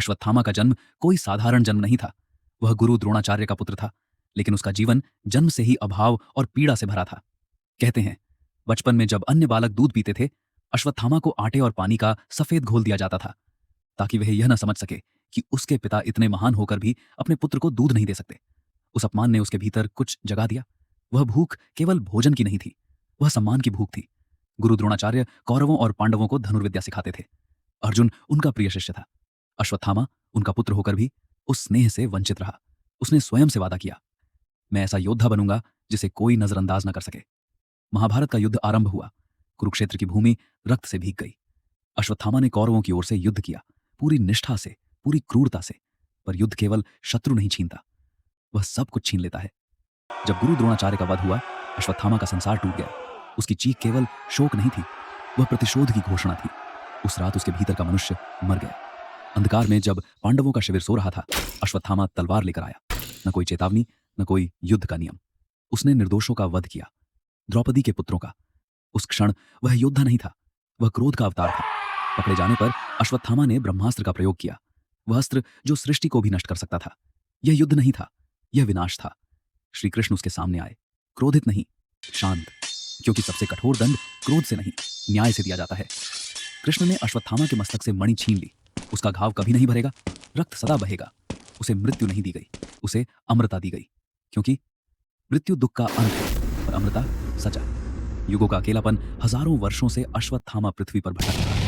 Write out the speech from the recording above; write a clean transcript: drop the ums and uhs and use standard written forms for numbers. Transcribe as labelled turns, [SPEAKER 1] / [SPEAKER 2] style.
[SPEAKER 1] अश्वत्थामा का जन्म कोई साधारण जन्म नहीं था। वह गुरु द्रोणाचार्य का पुत्र था, लेकिन उसका जीवन जन्म से ही अभाव और पीड़ा से भरा था। कहते हैं, बचपन में जब अन्य बालक दूध पीते थे, अश्वत्थामा को आटे और पानी का सफेद घोल दिया जाता था, ताकि वह यह न समझ सके कि उसके पिता इतने महान होकर भी अपने पुत्र को दूध नहीं दे सकते। उस अपमान ने उसके भीतर कुछ जगा दिया। वह भूख केवल भोजन की नहीं थी, वह सम्मान की भूख थी। गुरु द्रोणाचार्य कौरवों और पांडवों को धनुर्विद्या सिखाते थे। अर्जुन उनका प्रिय शिष्य था। अश्वत्थामा उनका पुत्र होकर भी उस स्नेह से वंचित रहा। उसने स्वयं से वादा किया, मैं ऐसा योद्धा बनूंगा जिसे कोई नजरअंदाज न कर सके। महाभारत का युद्ध आरंभ हुआ। कुरुक्षेत्र की भूमि रक्त से भीग गई। अश्वत्थामा ने कौरवों की ओर से युद्ध किया, पूरी निष्ठा से, पूरी क्रूरता से। पर युद्ध केवल शत्रु नहीं छीनता, वह सब कुछ छीन लेता है। जब गुरु द्रोणाचार्य का वध हुआ, अश्वत्थामा का संसार टूट गया। उसकी चीख केवल शोक नहीं थी, वह प्रतिशोध की घोषणा थी। उस रात उसके भीतर का मनुष्य मर गया। अंधकार में जब पांडवों का शिविर सो रहा था, अश्वत्थामा तलवार लेकर आया। न कोई चेतावनी, न कोई युद्ध का नियम। उसने निर्दोषों का वध किया, द्रौपदी के पुत्रों का। उस क्षण वह योद्धा नहीं था, वह क्रोध का अवतार था। पकड़े जाने पर अश्वत्थामा ने ब्रह्मास्त्र का प्रयोग किया, वह अस्त्र जो सृष्टि को भी नष्ट कर सकता था। यह युद्ध नहीं था, यह विनाश था। श्री कृष्ण उसके सामने आए, क्रोधित नहीं, शांत, क्योंकि सबसे कठोर दंड क्रोध से नहीं, न्याय से दिया जाता है। कृष्ण ने अश्वत्थामा के मस्तक से मणि छीन ली। उसका घाव कभी नहीं भरेगा, रक्त सदा बहेगा। उसे मृत्यु नहीं दी गई, उसे अमृता दी गई, क्योंकि मृत्यु दुख का अंत है और अमृता सजा। युगों का अकेलापन हजारों वर्षों से अश्वत्थामा पृथ्वी पर भटक रहा है।